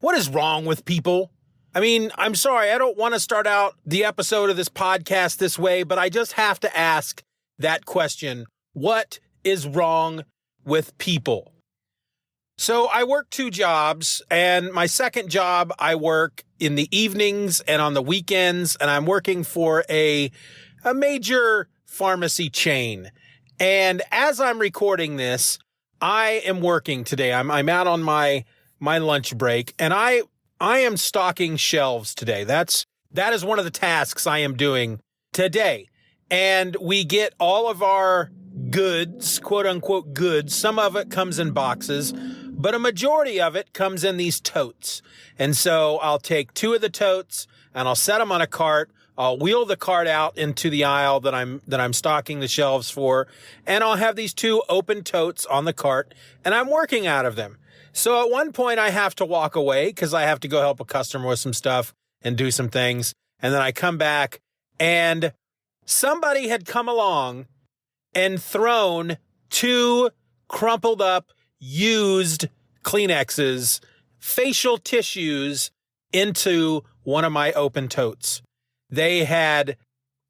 What is wrong with people? I mean, I'm sorry, I don't want to start out the episode of this podcast this way, but I just have to ask that question. What is wrong with people? So I work 2 jobs, and my second job, I work in the evenings and on the weekends, and I'm working for a major pharmacy chain. And as I'm recording this, I am working today. I'm out on my lunch break, and I am stocking shelves today. That is one of the tasks I am doing today. And we get all of our goods, quote unquote goods. Some of it comes in boxes, but a majority of it comes in these totes. And so I'll take 2 of the totes and I'll set them on a cart. I'll wheel the cart out into the aisle that I'm stocking the shelves for, and I'll have these 2 open totes on the cart, and I'm working out of them. So at one point I have to walk away because I have to go help a customer with some stuff and do some things. And then I come back and somebody had come along and thrown 2 crumpled up, used Kleenexes, facial tissues into one of my open totes. They had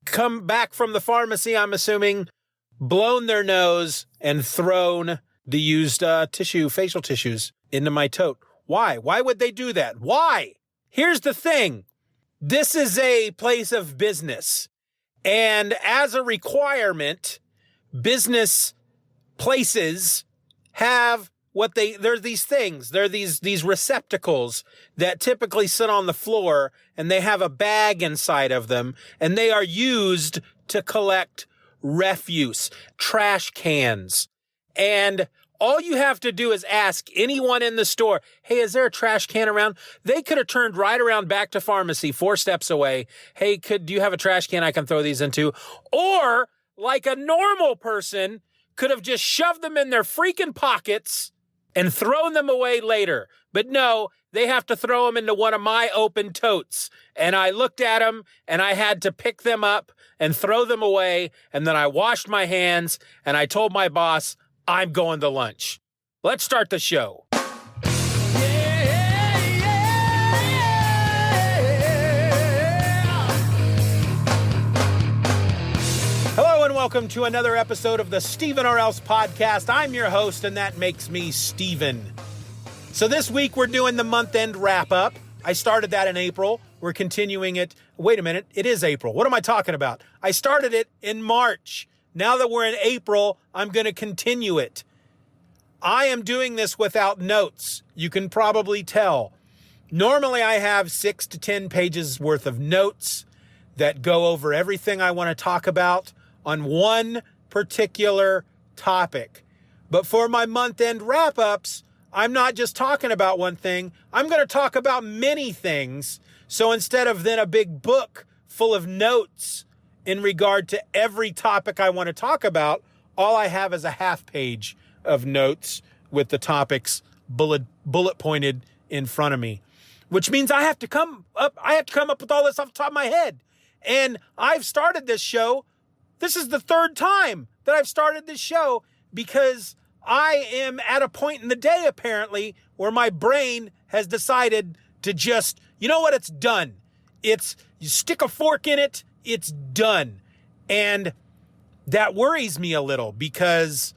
come back from the pharmacy, I'm assuming, blown their nose and thrown the used facial tissues into my tote. Why? Why would they do that? Why? Here's the thing. This is a place of business. And as a requirement, business places have there's these things. They're these receptacles that typically sit on the floor, and they have a bag inside of them, and they are used to collect refuse, trash cans. And all you have to do is ask anyone in the store, hey, is there a trash can around? They could have turned right around back to pharmacy 4 steps away. Hey, do you have a trash can I can throw these into? Or like a normal person could have just shoved them in their freaking pockets and thrown them away later. But no, they have to throw them into one of my open totes. And I looked at them and I had to pick them up and throw them away. And then I washed my hands and I told my boss, I'm going to lunch. Let's start the show. Hello and welcome to another episode of the Steeven Orr Else podcast. I'm your host, and that makes me Steven. So this week we're doing the month-end wrap-up. I started that in April. We're continuing it. Wait a minute. It is April. What am I talking about? I started it in March. Now that we're in April, I'm going to continue it. I am doing this without notes. You can probably tell. Normally I have 6 to 10 pages worth of notes that go over everything I want to talk about on one particular topic. But for my month-end wrap-ups, I'm not just talking about one thing. I'm going to talk about many things. So instead of then a big book full of notes in regard to every topic I want to talk about, all I have is a half page of notes with the topics bullet pointed in front of me, which means I have to come up with all this off the top of my head. And I've started this show. This is the 3rd time that I've started this show because I am at a point in the day, apparently, where my brain has decided to just, you know what, it's done. You stick a fork in it, it's done. And that worries me a little because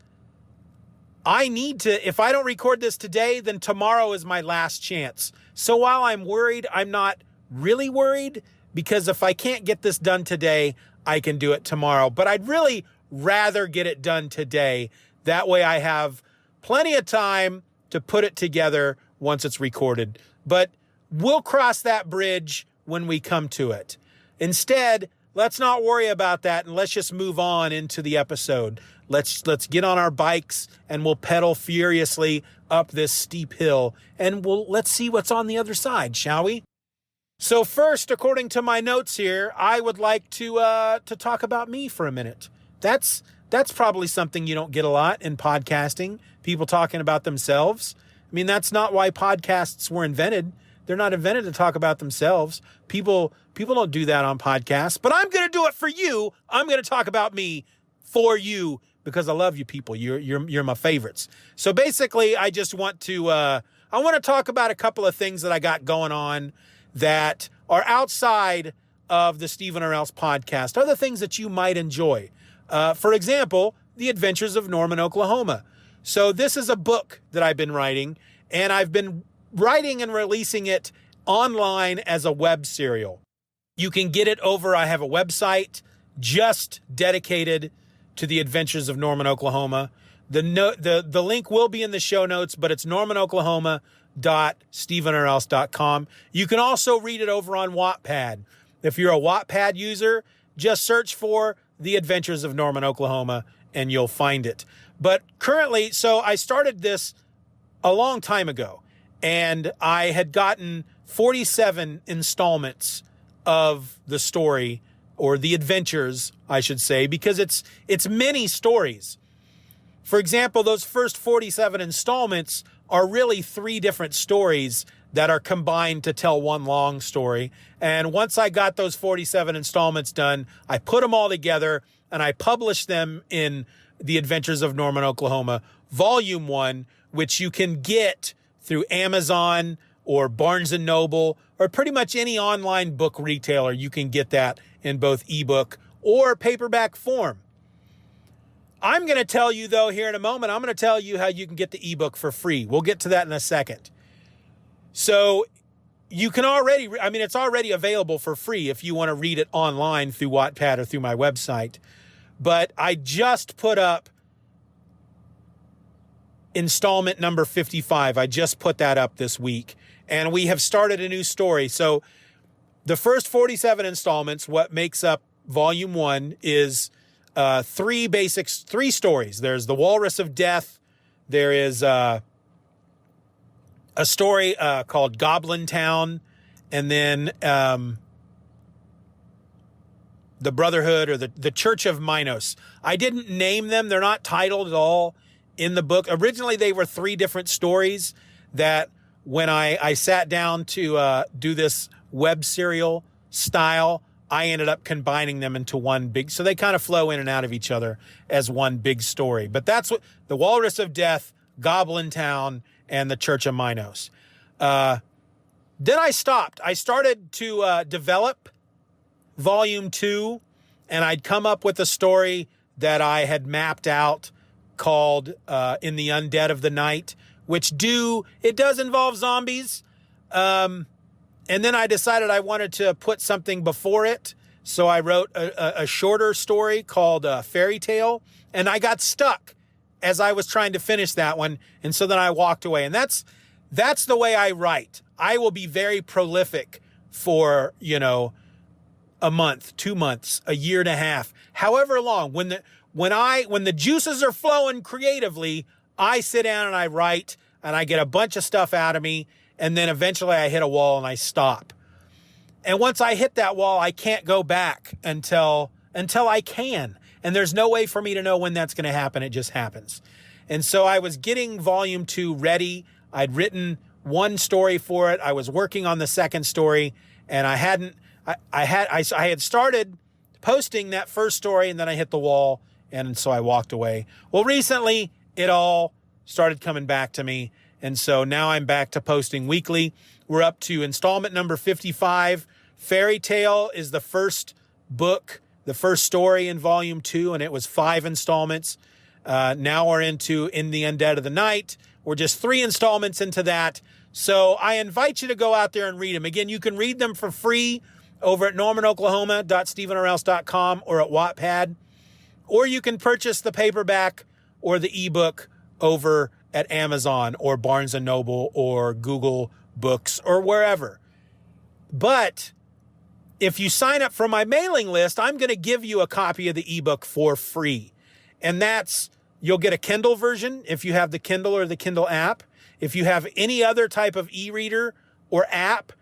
I need to, if I don't record this today, then tomorrow is my last chance. So while I'm worried, I'm not really worried because if I can't get this done today, I can do it tomorrow. But I'd really rather get it done today. That way I have plenty of time to put it together once it's recorded. But we'll cross that bridge when we come to it. Instead, let's not worry about that and let's just move on into the episode. Let's get on our bikes and we'll pedal furiously up this steep hill and let's see what's on the other side, shall we? So first, according to my notes here, I would like to talk about me for a minute. That's probably something you don't get a lot in podcasting, people talking about themselves. I mean, that's not why podcasts were invented. They're not invented to talk about themselves. People don't do that on podcasts, but I'm going to do it for you. I'm going to talk about me for you because I love you people. You're my favorites. So basically, I just want to I want to talk about a couple of things that I got going on that are outside of the Steeven Orr Else podcast, other things that you might enjoy. For example, The Adventures of Norman, Oklahoma. So this is a book that I've been writing, and I've been writing and releasing it online as a web serial. You can get it over, I have a website just dedicated to The Adventures of Norman, Oklahoma. The link will be in the show notes, but it's normanoklahoma.stevenorelse.com. You can also read it over on Wattpad. If you're a Wattpad user, just search for The Adventures of Norman, Oklahoma, and you'll find it. But currently, so I started this a long time ago, and I had gotten 47 installments of the story, or the adventures, I should say, because it's many stories. For example, those first 47 installments are really 3 different stories that are combined to tell one long story. And once I got those 47 installments done, I put them all together and I published them in The Adventures of Norman, Oklahoma, Volume 1, which you can get through Amazon or Barnes & Noble or pretty much any online book retailer. You can get that in both ebook or paperback form. I'm going to tell you, though, here in a moment, I'm going to tell you how you can get the ebook for free. We'll get to that in a second. So you can already, it's already available for free if you want to read it online through Wattpad or through my website. But I just put up installment number 55. I just put that up this week. And we have started a new story. So the first 47 installments, what makes up Volume 1, is 3 stories. There's The Walrus of Death. There is a story called Goblin Town. And then the Brotherhood, or the Church of Minos. I didn't name them. They're not titled at all in the book. Originally, they were 3 different stories that when I sat down to do this web serial style, I ended up combining them into one big, so they kind of flow in and out of each other as one big story. But that's what The Walrus of Death, Goblin Town, and the Church of Minos. Then I stopped. I started to develop Volume 2, and I'd come up with a story that I had mapped out called In the Undead of the Night, which it does involve zombies. And then I decided I wanted to put something before it. So I wrote a shorter story called Fairy Tale, and I got stuck as I was trying to finish that one. And so then I walked away. And that's the way I write. I will be very prolific for, a month, 2 months, a year and a half, however long. When the juices are flowing creatively, I sit down and I write and I get a bunch of stuff out of me. And then eventually I hit a wall and I stop. And once I hit that wall, I can't go back until I can. And there's no way for me to know when that's going to happen. It just happens. And so I was getting Volume 2 ready. I'd written one story for it. I was working on the second story, and I had started posting that first story, and then I hit the wall, and so I walked away. Well, recently it all started coming back to me. And so now I'm back to posting weekly. We're up to installment number 55. Fairy Tale is the first book, the first story in Volume 2, and it was 5 installments. Now we're into In the Undead of the Night. We're just 3 installments into that. So I invite you to go out there and read them. Again, you can read them for free over at normanoklahoma.stevenorelse.com or at Wattpad. Or you can purchase the paperback or the ebook over at Amazon or Barnes & Noble or Google Books or wherever. But if you sign up for my mailing list, I'm going to give you a copy of the ebook for free. And you'll get a Kindle version if you have the Kindle or the Kindle app. If you have any other type of e-reader or app,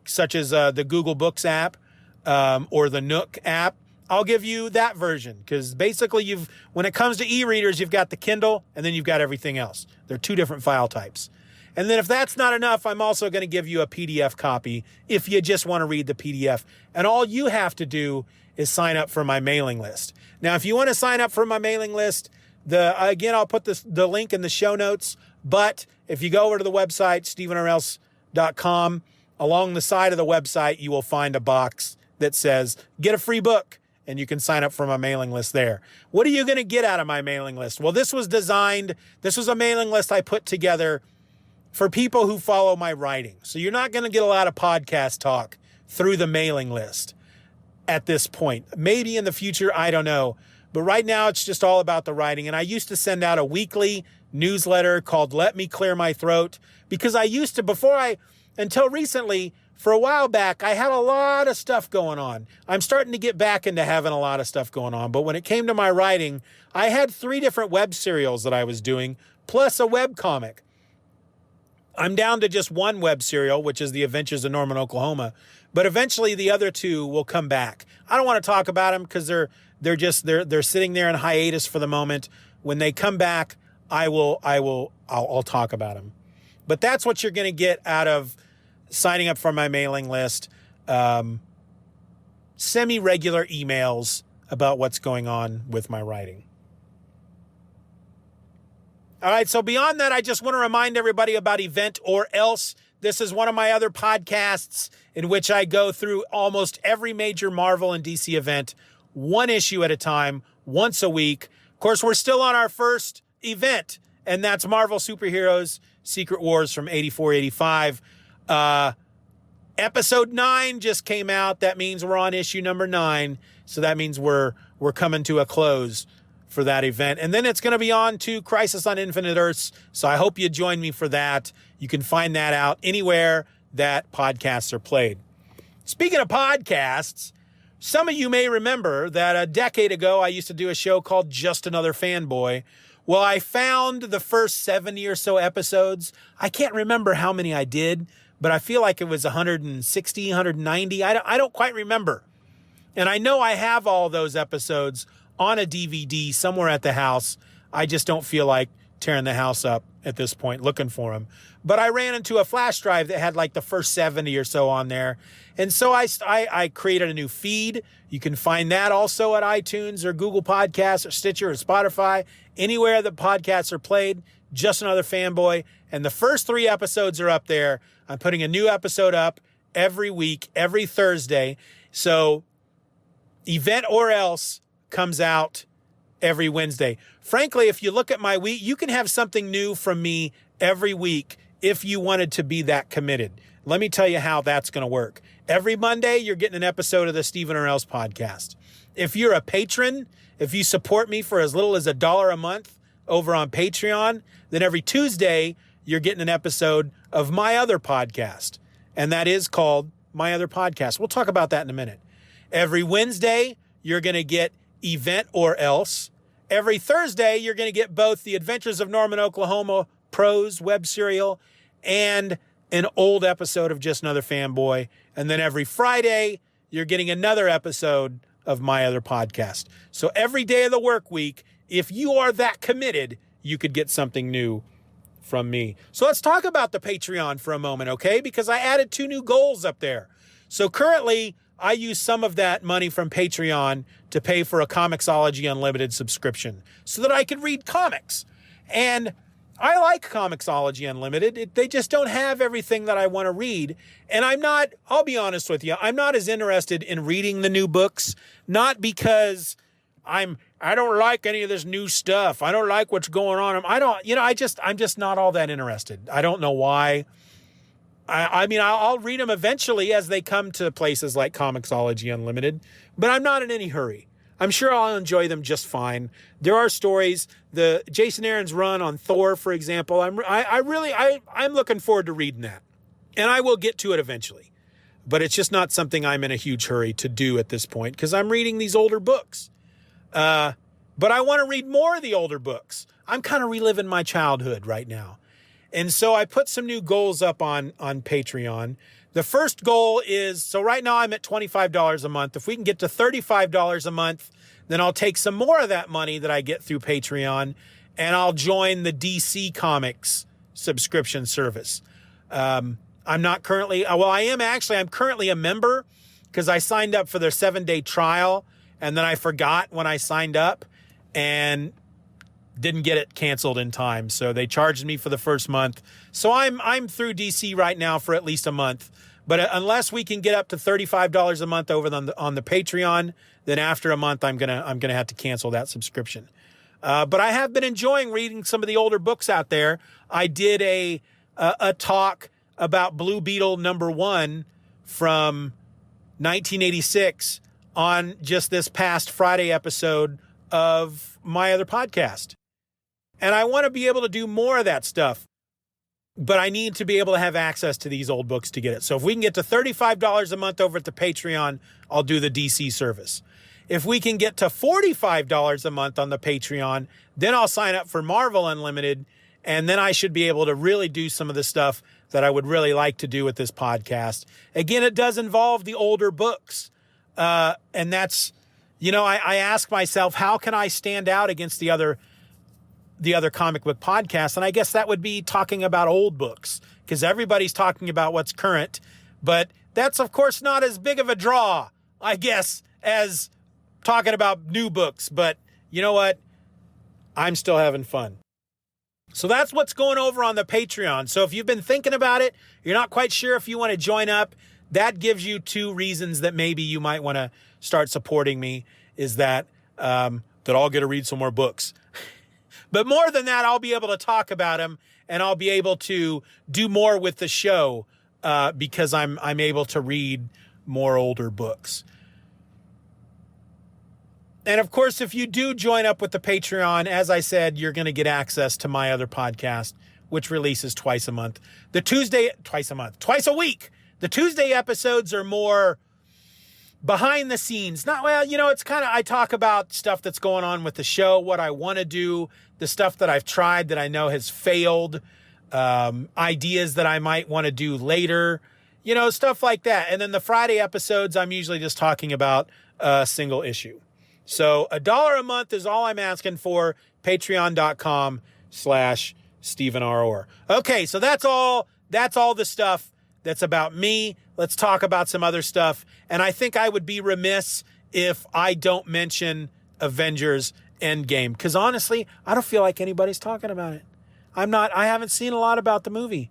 such as the Google Books app or the Nook app, I'll give you that version, because basically when it comes to e-readers, you've got the Kindle and then you've got everything else. They're 2 different file types. And then if that's not enough, I'm also going to give you a PDF copy if you just want to read the PDF. And all you have to do is sign up for my mailing list. Now, if you want to sign up for my mailing list, Again, I'll put the link in the show notes. But if you go over to the website, SteevenOrelse.com, along the side of the website, you will find a box that says, get a free book, and you can sign up for my mailing list there. What are you going to get out of my mailing list? Well, this was a mailing list I put together for people who follow my writing. So you're not going to get a lot of podcast talk through the mailing list at this point. Maybe in the future, I don't know. But right now, it's just all about the writing. And I used to send out a weekly newsletter called Let Me Clear My Throat, because I used to, until recently, for a while back, I had a lot of stuff going on. I'm starting to get back into having a lot of stuff going on. But when it came to my writing, I had 3 different web serials that I was doing, plus a web comic. I'm down to just one web serial, which is The Adventures of Norman, Oklahoma. But eventually the other 2 will come back. I don't want to talk about them because they're sitting there in hiatus for the moment. When they come back, I'll talk about them. But that's what you're going to get out of signing up for my mailing list. Semi-regular emails about what's going on with my writing. All right, so beyond that, I just want to remind everybody about Event Orr Else. This is one of my other podcasts in which I go through almost every major Marvel and DC event, one issue at a time, once a week. Of course, we're still on our first event, and that's Marvel Superheroes Secret Wars from 84-85. Episode 9 just came out. That means we're on issue number 9. So that means we're coming to a close for that event. And then it's going to be on to Crisis on Infinite Earths. So I hope you join me for that. You can find that out anywhere that podcasts are played. Speaking of podcasts, some of you may remember that a decade ago, I used to do a show called Just Another Fanboy. Well, I found the first 70 or so episodes. I can't remember how many I did, but I feel like it was 160, 190. I don't quite remember. And I know I have all those episodes on a DVD somewhere at the house. I just don't feel like tearing the house up at this point looking for them. But I ran into a flash drive that had like the first 70 or so on there. And so I created a new feed. You can find that also at iTunes or Google Podcasts or Stitcher or Spotify, anywhere that podcasts are played. Just Another Fanboy. And the first 3 episodes are up there. I'm putting a new episode up every week, every Thursday. So Event Orr Else comes out every Wednesday. Frankly, if you look at my week, you can have something new from me every week if you wanted to be that committed. Let me tell you how that's going to work. Every Monday, you're getting an episode of the Steeven Orr Else podcast. If you're a patron, if you support me for as little as $1 a month over on Patreon, then every Tuesday, you're getting an episode of my other podcast. And that is called My Other Podcast. We'll talk about that in a minute. Every Wednesday, you're going to get Event Orr Else. Every Thursday, you're going to get both The Adventures of Norman, Oklahoma prose web serial and an old episode of Just Another Fanboy. And then every Friday, you're getting another episode of My Other Podcast. So every day of the work week, if you are that committed, you could get something new from me. So let's talk about the Patreon for a moment, okay? Because I added 2 new goals up there. So currently, I use some of that money from Patreon to pay for a Comixology Unlimited subscription so that I could read comics. And I like Comixology Unlimited. They just don't have everything that I want to read. And I'll be honest with you, I'm not as interested in reading the new books, not because I don't like any of this new stuff. I don't like what's going on. I'm just not all that interested. I don't know why. I'll read them eventually as they come to places like Comixology Unlimited, but I'm not in any hurry. I'm sure I'll enjoy them just fine. There are stories, the Jason Aaron's run on Thor, for example. I'm looking forward to reading that, and I will get to it eventually, but it's just not something I'm in a huge hurry to do at this point because I'm reading these older books. But I want to read more of the older books. I'm kind of reliving my childhood right now. And so I put some new goals up on Patreon. The first goal is, so right now I'm at $25 a month. If we can get to $35 a month, then I'll take some more of that money that I get through Patreon and I'll join the DC Comics subscription service. I'm currently a member because I signed up for their 7-day trial and then I forgot when I signed up. And didn't get it canceled in time. So they charged me for the first month. So I'm through DC right now for at least a month. But unless we can get up to $35 a month over on the Patreon, then after a month I'm gonna have to cancel that subscription. But I have been enjoying reading some of the older books out there. I did a talk about Blue Beetle #1 from 1986 on just this past Friday episode of my other podcast. And I want to be able to do more of that stuff, but I need to be able to have access to these old books to get it. So if we can get to $35 a month over at the Patreon, I'll do the DC service. If we can get to $45 a month on the Patreon, then I'll sign up for Marvel Unlimited, and then I should be able to really do some of the stuff that I would really like to do with this podcast. Again, it does involve the older books. And that's, I ask myself, how can I stand out against the other comic book podcasts? And I guess that would be talking about old books, because everybody's talking about what's current. But that's, of course, not as big of a draw, I guess, as talking about new books. But you know what? I'm still having fun. So that's what's going over on the Patreon. So if you've been thinking about it, you're not quite sure if you want to join up, that gives you 2 reasons that maybe you might want to start supporting me, is that I'll get to read some more books. But more than that, I'll be able to talk about them, and I'll be able to do more with the show because I'm able to read more older books. And of course, if you do join up with the Patreon, as I said, you're going to get access to my other podcast, which releases twice a week. The Tuesday episodes are more behind the scenes. It's kind of, I talk about stuff that's going on with the show, what I want to do, the stuff that I've tried that I know has failed, ideas that I might want to do later, stuff like that. And then the Friday episodes, I'm usually just talking about a single issue. So $1 a month is all I'm asking for. Patreon.com/Steeven Orr. Okay, so that's all the stuff that's about me. Let's talk about some other stuff. And I think I would be remiss if I don't mention Avengers Endgame, because honestly, I don't feel like anybody's talking about it. I haven't seen a lot about the movie.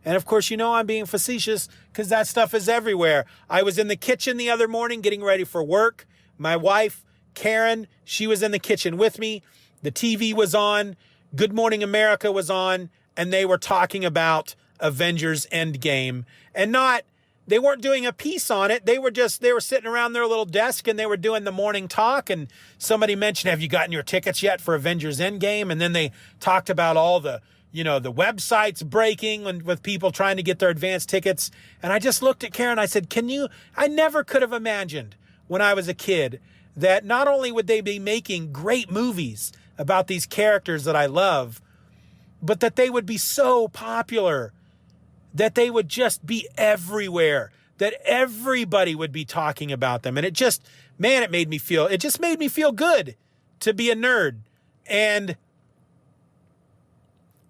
And of course, I'm being facetious because that stuff is everywhere. I was in the kitchen the other morning getting ready for work. My wife, Karen, she was in the kitchen with me. The TV was on. Good Morning America was on. And they were talking about Avengers Endgame. And they weren't doing a piece on it. They were sitting around their little desk and they were doing the morning talk. And somebody mentioned, have you gotten your tickets yet for Avengers Endgame? And then they talked about all the websites breaking and with people trying to get their advance tickets. And I just looked at Karen. I said, I never could have imagined when I was a kid that not only would they be making great movies about these characters that I love, but that they would be so popular, that they would just be everywhere, that everybody would be talking about them. And it just made me feel good to be a nerd. And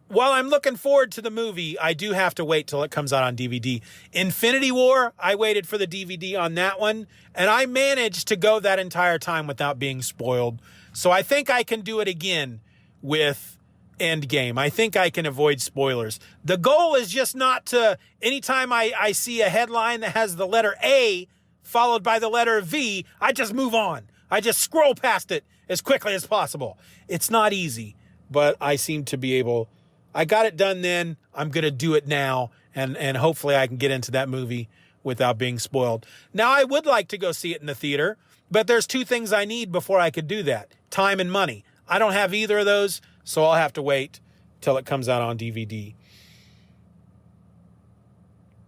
while I'm looking forward to the movie, I do have to wait till it comes out on DVD. Infinity War, I waited for the DVD on that one, and I managed to go that entire time without being spoiled. So I think I can do it again with Endgame. I think I can avoid spoilers. The goal is just not to, anytime I see a headline that has the letter A followed by the letter V, I just move on. I just scroll past it as quickly as possible. It's not easy, but I seem to be able. I got it done then. I'm going to do it now. And hopefully I can get into that movie without being spoiled. Now, I would like to go see it in the theater, but there's 2 things I need before I could do that. Time and money. I don't have either of those, so I'll have to wait till it comes out on DVD.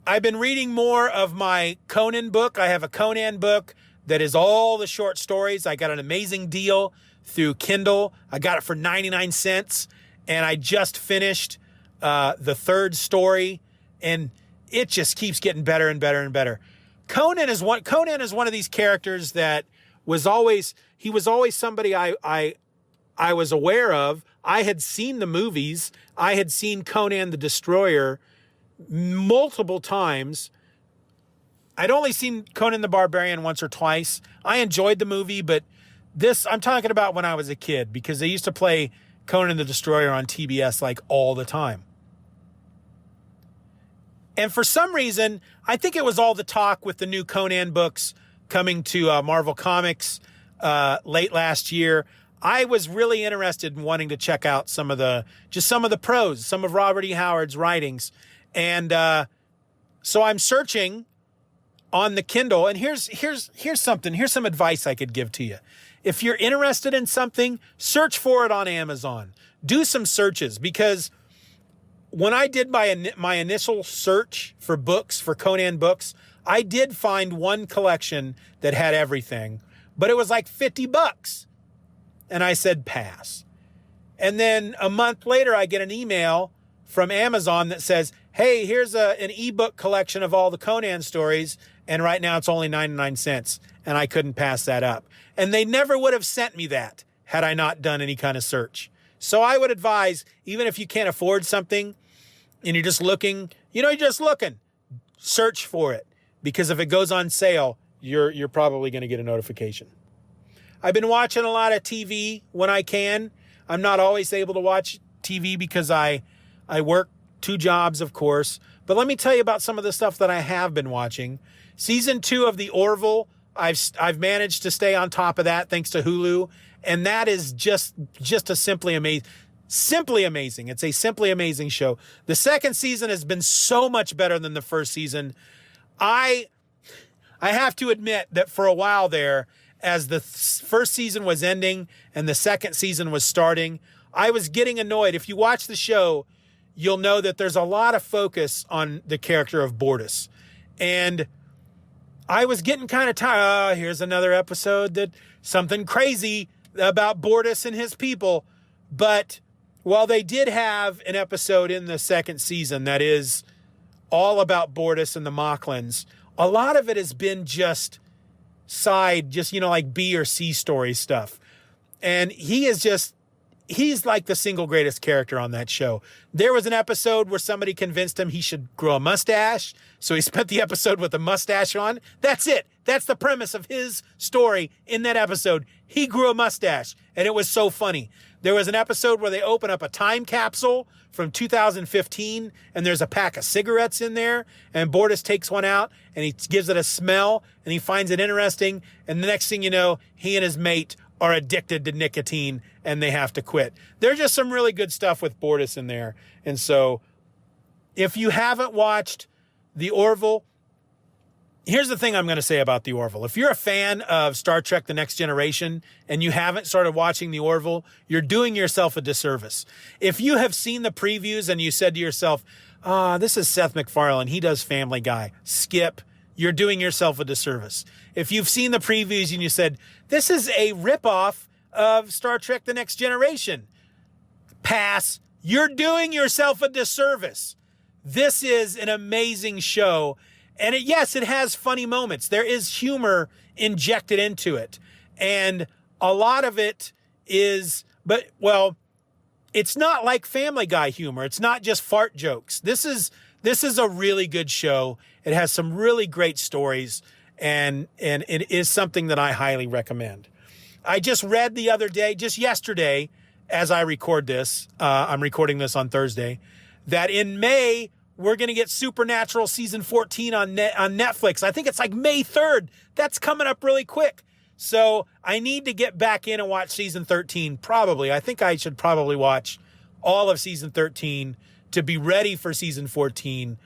I've been reading more of my Conan book. I have a Conan book that is all the short stories. I got an amazing deal through Kindle. I got it for 99 cents. And I just finished the 3rd story, and it just keeps getting better and better and better. Conan is one of these characters that was always somebody I was aware of. I had seen the movies. I had seen Conan the Destroyer multiple times. I'd only seen Conan the Barbarian once or twice. I enjoyed the movie, but I'm talking about when I was a kid, because they used to play Conan the Destroyer on TBS like all the time. And for some reason, I think it was all the talk with the new Conan books coming to Marvel Comics late last year. I was really interested in wanting to check out some of the prose, some of Robert E. Howard's writings. And so I'm searching on the Kindle, and here's some advice I could give to you. If you're interested in something, search for it on Amazon. Do some searches, because when I did my initial search for books, for Conan books, I did find one collection that had everything, but it was like $50. And I said, pass. And then a month later, I get an email from Amazon that says, hey, here's an ebook collection of all the Conan stories. And right now it's only 99 cents. And I couldn't pass that up. And they never would have sent me that had I not done any kind of search. So I would advise, even if you can't afford something and you're just looking, search for it. Because if it goes on sale, you're probably going to get a notification. I've been watching a lot of TV when I can. I'm not always able to watch TV because I work 2 jobs, of course. But let me tell you about some of the stuff that I have been watching. Season 2 of the Orville, I've managed to stay on top of that thanks to Hulu. And that is just a simply amazing. It's a simply amazing show. The second season has been so much better than the first season. I have to admit that for a while there, as the first season was ending and the second season was starting, I was getting annoyed. If you watch the show, you'll know that there's a lot of focus on the character of Bortus. And I was getting kind of tired. Oh, here's another episode that something crazy about Bortus and his people. But while they did have an episode in the second season that is all about Bortus and the Mocklins, a lot of it has been just like B or C story stuff. And he's like the single greatest character on that show. There was an episode where somebody convinced him he should grow a mustache. So he spent the episode with a mustache on. That's it. That's the premise of his story in that episode. He grew a mustache, and it was so funny. There was an episode where they open up a time capsule from 2015, and there's a pack of cigarettes in there, and Bortus takes one out, and he gives it a smell, and he finds it interesting, and the next thing you know, he and his mate are addicted to nicotine, and they have to quit. There's just some really good stuff with Bortus in there, and so if you haven't watched The Orville, here's the thing I'm going to say about The Orville. If you're a fan of Star Trek The Next Generation and you haven't started watching The Orville, you're doing yourself a disservice. If you have seen the previews and you said to yourself, this is Seth MacFarlane, he does Family Guy, skip, you're doing yourself a disservice. If you've seen the previews and you said, this is a ripoff of Star Trek The Next Generation, pass, you're doing yourself a disservice. This is an amazing show. And it has funny moments. There is humor injected into it. And a lot of it is, it's not like Family Guy humor. It's not just fart jokes. This is a really good show. It has some really great stories, and it is something that I highly recommend. I just read the other day, just yesterday, as I record this, I'm recording this on Thursday, that in May, we're going to get Supernatural season 14 on Netflix. I think it's like May 3rd. That's coming up really quick. So I need to get back in and watch season 13, probably. I think I should probably watch all of season 13 to be ready for season 14.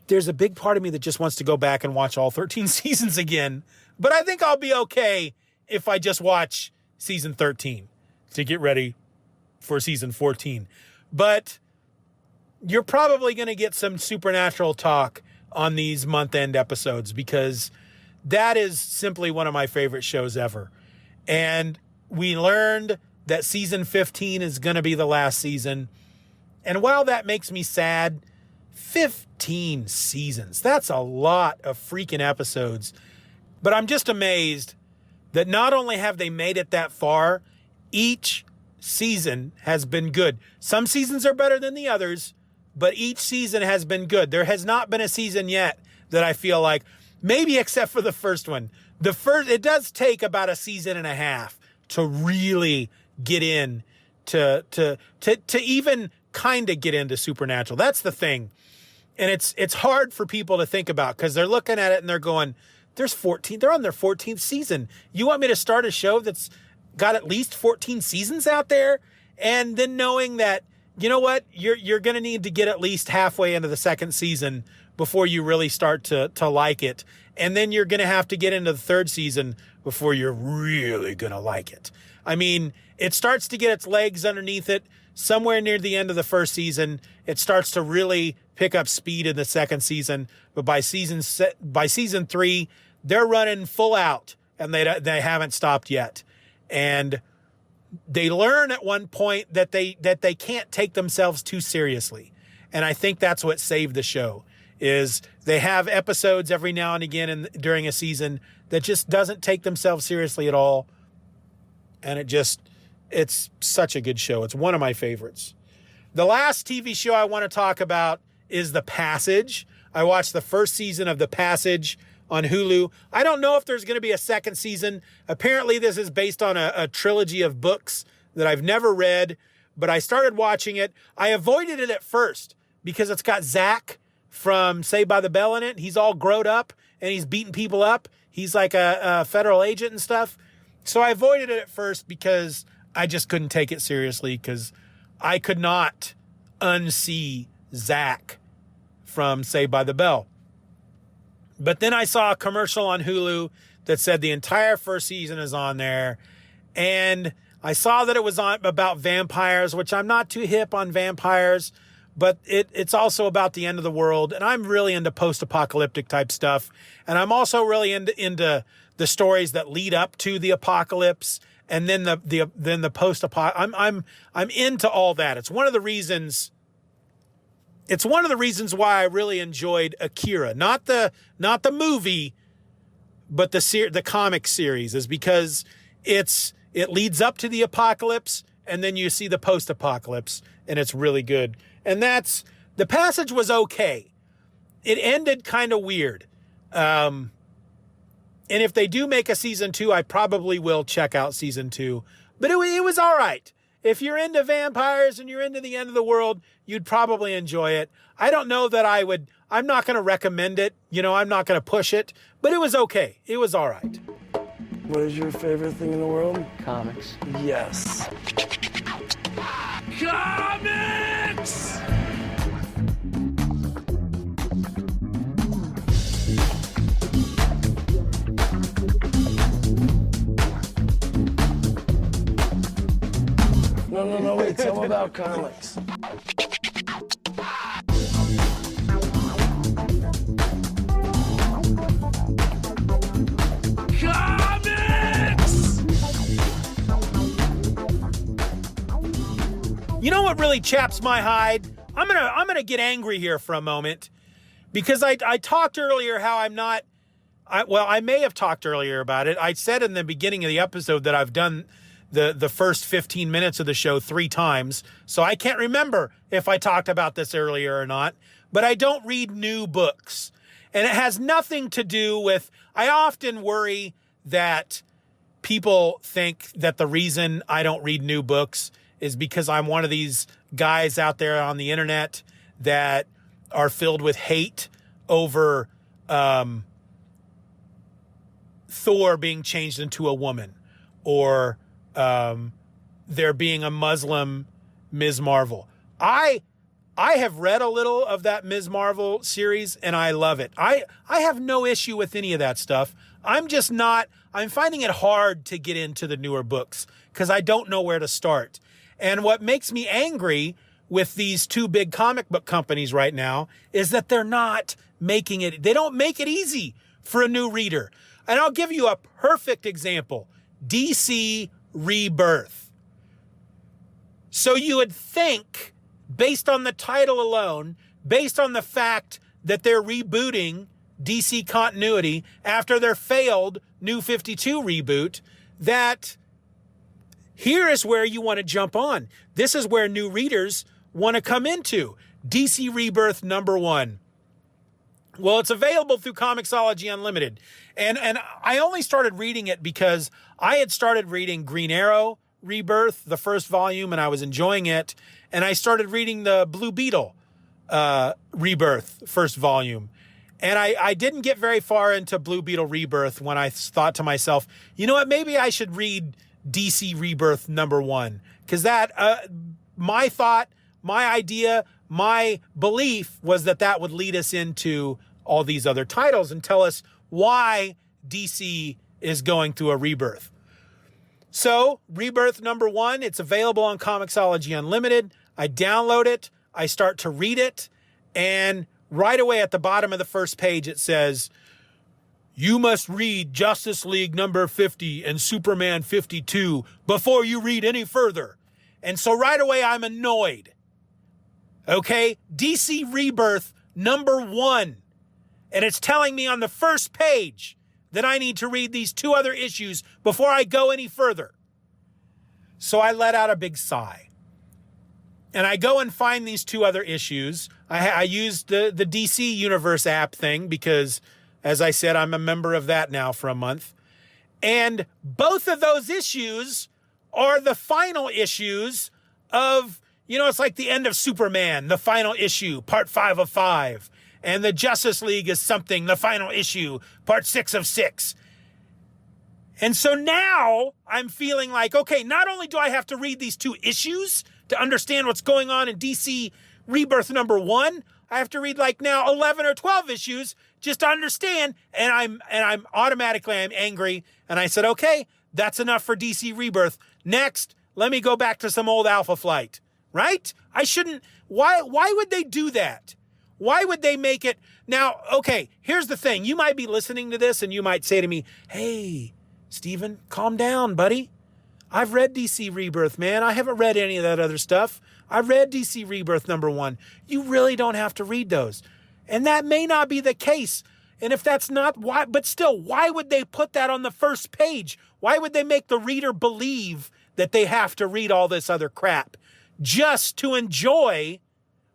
There's a big part of me that just wants to go back and watch all 13 seasons again. But I think I'll be okay if I just watch season 13 to get ready for season 14. But you're probably going to get some Supernatural talk on these month-end episodes because that is simply one of my favorite shows ever. And we learned that season 15 is going to be the last season. And while that makes me sad, 15 seasons, that's a lot of freaking episodes. But I'm just amazed that not only have they made it that far, each season has been good. Some seasons are better than the others, but each season has been good. There has not been a season yet that I feel like, maybe except for the first one. It does take about a season and a half to really get in to even kind of get into Supernatural. That's the thing. And it's hard for people to think about because they're looking at it and they're going, they're on their 14th season. You want me to start a show that's got at least 14 seasons out there? And then knowing that, you know what, you're going to need to get at least halfway into the second season before you really start to like it. And then you're going to have to get into the third season before you're really going to like it. I mean, it starts to get its legs underneath it somewhere near the end of the first season. It starts to really pick up speed in the second season. But by season 3, they're running full out and they haven't stopped yet. And they learn at one point that they can't take themselves too seriously. And I think that's what saved the show, is they have episodes every now and again during a season that just doesn't take themselves seriously at all. And it's such a good show. It's one of my favorites. The last TV show I want to talk about is The Passage. I watched the first season of The Passage on Hulu. I don't know if there's going to be a second season. Apparently this is based on a trilogy of books that I've never read, but I started watching it. I avoided it at first because it's got Zach from Saved by the Bell in it. He's all grown up and he's beating people up. He's like a federal agent and stuff. So I avoided it at first because I just couldn't take it seriously, because I could not unsee Zach from Saved by the Bell. But then I saw a commercial on Hulu that said the entire first season is on there. And I saw that it was about vampires, which I'm not too hip on vampires, but it's also about the end of the world. And I'm really into post-apocalyptic type stuff. And I'm also really into the stories that lead up to the apocalypse. And then the post-apocalypse. I'm into all that. It's one of the reasons why I really enjoyed Akira, not the movie, but the comic series, is because it leads up to the apocalypse and then you see the post-apocalypse, and it's really good. And The Passage was okay. It ended kind of weird. And if they do make a season 2, I probably will check out season 2, but it was all right. If you're into vampires and you're into the end of the world, you'd probably enjoy it. I don't know that I'm not going to recommend it. I'm not going to push it, but it was okay. It was all right. What is your favorite thing in the world? Comics. Yes. Comics! No, wait, tell me about comics. You know what really chaps my hide? I'm gonna get angry here for a moment, because I talked earlier how I may have talked earlier about it. I said in the beginning of the episode that I've done the first 15 minutes of the show 3 times, so I can't remember if I talked about this earlier or not, but I don't read new books. And it has nothing to do with, I often worry that people think that the reason I don't read new books is because I'm one of these guys out there on the internet that are filled with hate over Thor being changed into a woman, or there being a Muslim Ms. Marvel. I have read a little of that Ms. Marvel series and I love it. I have no issue with any of that stuff. I'm finding it hard to get into the newer books because I don't know where to start. And what makes me angry with these 2 big comic book companies right now is that they don't make it easy for a new reader. And I'll give you a perfect example. DC Rebirth. So you would think, based on the title alone, based on the fact that they're rebooting DC continuity after their failed New 52 reboot, that here is where you want to jump on. This is where new readers want to come into. DC Rebirth #1. Well, it's available through Comixology Unlimited. And I only started reading it because I had started reading Green Arrow Rebirth, the first volume, and I was enjoying it. And I started reading the Blue Beetle Rebirth, first volume. And I didn't get very far into Blue Beetle Rebirth when I thought to myself, you know what, maybe I should read DC Rebirth #1. Because that, my thought, my idea, my belief was that would lead us into all these other titles and tell us why DC is going through a rebirth. So, Rebirth #1, it's available on Comixology Unlimited. I download it, I start to read it, and right away at the bottom of the first page it says, you must read Justice League number 50 and Superman 52 before you read any further. And so right away I'm annoyed. Okay, DC Rebirth #1. And it's telling me on the first page that I need to read these 2 other issues before I go any further. So I let out a big sigh. And I go and find these 2 other issues. I used the DC Universe app thing because, as I said, I'm a member of that now for a month. And both of those issues are the final issues of, it's like the end of Superman, the final issue, part 5 of 5. And the Justice League is something, the final issue, part 6 of 6. And so now I'm feeling like, okay, not only do I have to read these 2 issues to understand what's going on in DC Rebirth #1, I have to read like now 11 or 12 issues just to understand. And I'm automatically angry. And I said, okay, that's enough for DC Rebirth. Next, let me go back to some old Alpha Flight, right? I shouldn't, why would they do that? Why would they make it? Now, okay, here's the thing. You might be listening to this and you might say to me, hey, Steven, calm down, buddy. I've read DC Rebirth, man. I haven't read any of that other stuff. I read DC Rebirth #1. You really don't have to read those. And that may not be the case. And if that's not why, but still, why would they put that on the first page? Why would they make the reader believe that they have to read all this other crap just to enjoy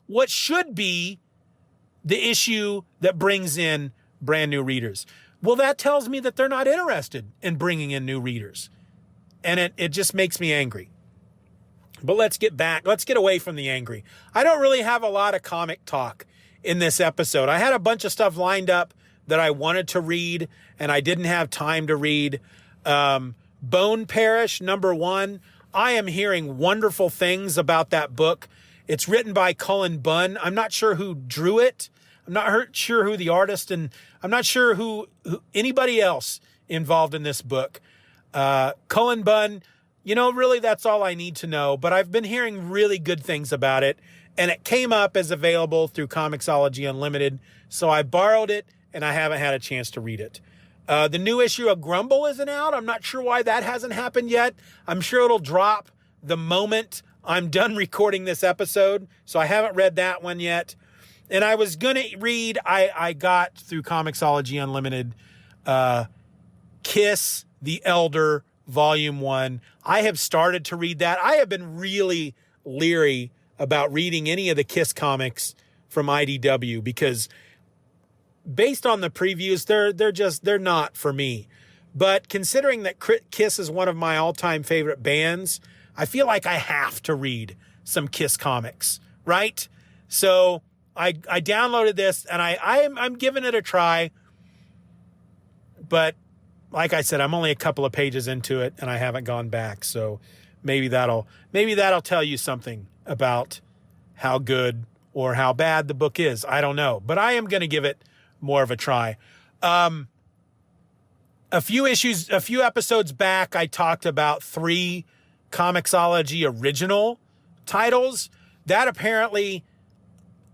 what should be the issue that brings in brand new readers? Well, that tells me that they're not interested in bringing in new readers. And it just makes me angry. But let's get away from the angry. I don't really have a lot of comic talk in this episode. I had a bunch of stuff lined up that I wanted to read, and I didn't have time to read. Bone Parish #1. I am hearing wonderful things about that book. It's written by Cullen Bunn. I'm not sure who drew it. I'm not sure who the artist, and I'm not sure who anybody else involved in this book. Cullen Bunn, really that's all I need to know, but I've been hearing really good things about it, and it came up as available through Comixology Unlimited, so I borrowed it, and I haven't had a chance to read it. The new issue of Grumble isn't out. I'm not sure why that hasn't happened yet. I'm sure it'll drop the moment I'm done recording this episode, so I haven't read that one yet. And I was going to read, I got through Comixology Unlimited, Kiss the Elder Volume 1. I have started to read that. I have been really leery about reading any of the Kiss comics from IDW because based on the previews, they're not for me. But considering that Kiss is one of my all-time favorite bands, I feel like I have to read some Kiss comics, right? So I downloaded this and I'm giving it a try. But like I said, I'm only a couple of pages into it and I haven't gone back. So maybe that'll tell you something about how good or how bad the book is. I don't know, but I am going to give it more of a try. A few episodes back, I talked about 3 Comixology original titles that apparently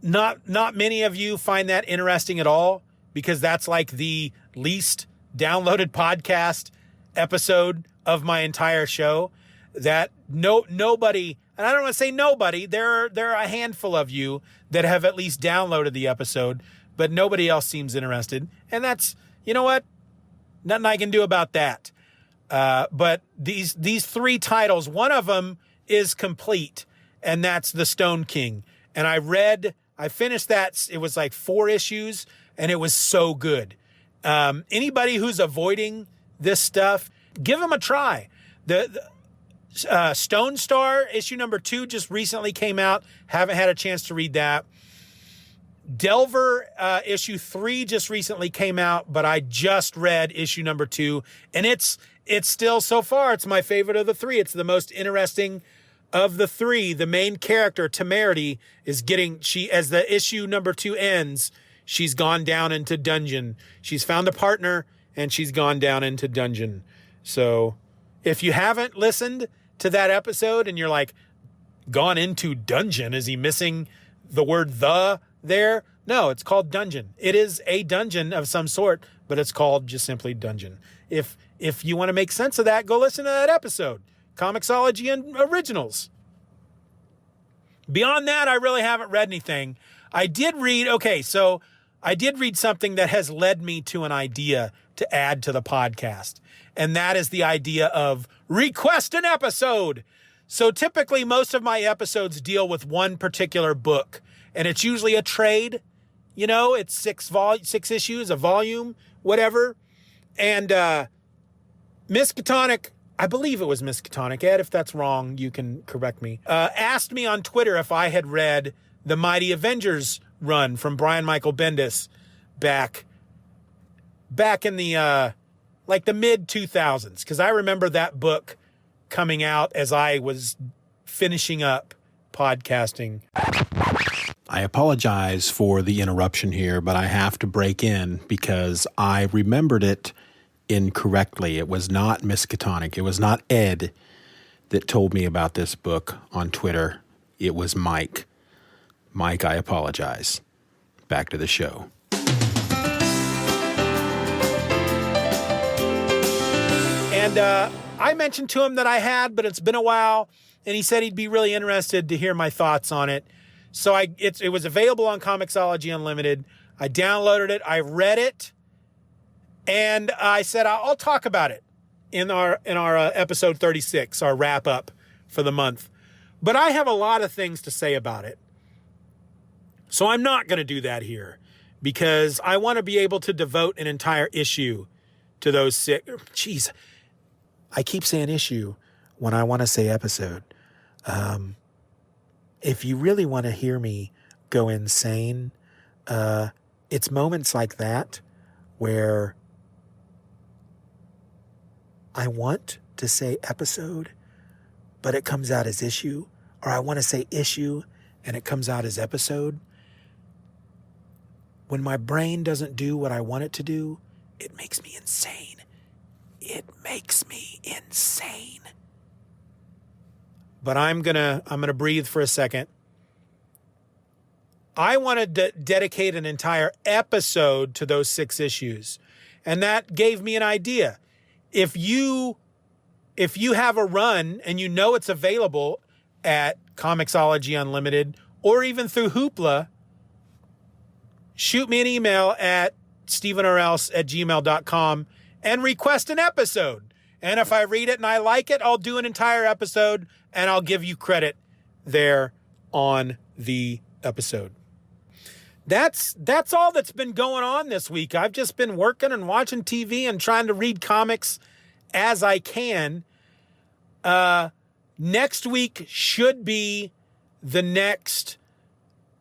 not many of you find that interesting at all because that's like the least downloaded podcast episode of my entire show. That nobody, and I don't want to say nobody, there are a handful of you that have at least downloaded the episode, but nobody else seems interested. And that's, you know what? Nothing I can do about that. But these 3 titles, one of them is complete, and that's The Stone King. And I finished that. It was like 4 issues, and it was so good. Anybody who's avoiding this stuff, give them a try. Stone Star, issue number 2 just recently came out. Haven't had a chance to read that. Delver, issue 3 just recently came out, but I just read issue number 2, and it's still, so far, it's my favorite of the 3. It's the most interesting of the 3. The main character, Temerity, is as the issue number 2 ends, she's gone down into dungeon. She's found a partner, and she's gone down into dungeon. So if you haven't listened to that episode and you're like, gone into dungeon, is he missing the word "the" there? No, it's called dungeon. It is a dungeon of some sort, but it's called just simply dungeon. If you want to make sense of that, go listen to that episode. Comixology and Originals. Beyond that, I really haven't read anything. I did read something that has led me to an idea to add to the podcast. And that is the idea of request an episode. So typically most of my episodes deal with one particular book, and it's usually a trade. You know, it's 6 issues, a volume, whatever. And Miskatonic, I believe it was Miskatonic. Ed, if that's wrong, you can correct me. Asked me on Twitter if I had read the Mighty Avengers run from Brian Michael Bendis back in the the mid 2000s, because I remember that book coming out as I was finishing up podcasting. I apologize for the interruption here, but I have to break in because I remembered it incorrectly. It was not Miskatonic. It was not Ed that told me about this book on Twitter. It was Mike. Mike, I apologize. Back to the show. And I mentioned to him that I had, but it's been a while, and he said he'd be really interested to hear my thoughts on it. So it was available on Comixology Unlimited. I downloaded it. I read it. And I said, I'll talk about it in our episode 36, our wrap up for the month. But I have a lot of things to say about it. So I'm not going to do that here because I want to be able to devote an entire issue to those 6. Jeez, I keep saying issue when I want to say episode. If you really want to hear me go insane, it's moments like that where I want to say episode, but it comes out as issue, or I want to say issue and it comes out as episode. When my brain doesn't do what I want it to do, it makes me insane. It makes me insane. But I'm gonna breathe for a second. I wanted to dedicate an entire episode to those 6 issues. And that gave me an idea. If you have a run and you know it's available at Comixology Unlimited or even through Hoopla, shoot me an email at stevenorelse@gmail.com and request an episode. And if I read it and I like it, I'll do an entire episode and I'll give you credit there on the episode. That's all that's been going on this week. I've just been working and watching TV and trying to read comics as I can. Next week should be the next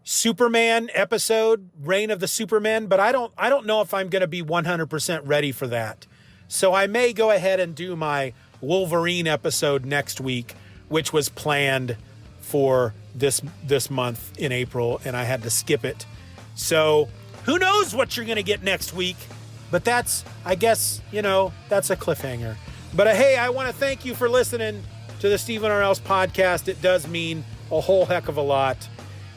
Superman episode, Reign of the Supermen, but I don't know if I'm going to be 100% ready for that. So I may go ahead and do my Wolverine episode next week, which was planned for this month in April, and I had to skip it. So who knows what you're going to get next week, but that's, I guess, that's a cliffhanger. But hey, I want to thank you for listening to the Steeven Orr Else podcast. It does mean a whole heck of a lot.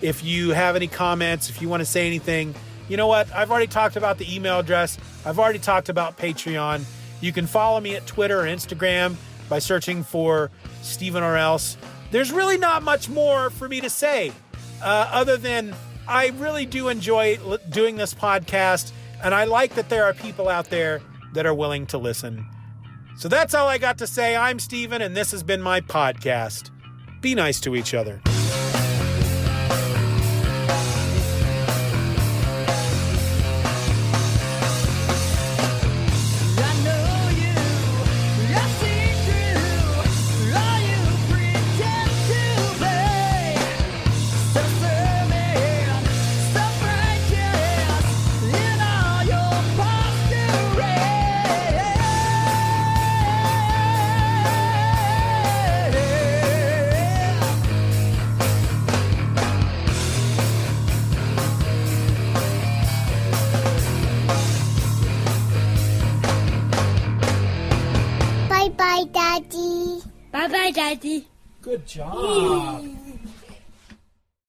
If you have any comments, if you want to say anything, you know what? I've already talked about the email address. I've already talked about Patreon. You can follow me at Twitter or Instagram by searching for Steeven Orr Else. There's really not much more for me to say other than I really do enjoy doing this podcast, and I like that there are people out there that are willing to listen. So that's all I got to say. I'm Steven, and this has been my podcast. Be nice to each other. I know you, I've seen through all you Bye-bye, Daddy. Bye-bye, Daddy. Good job.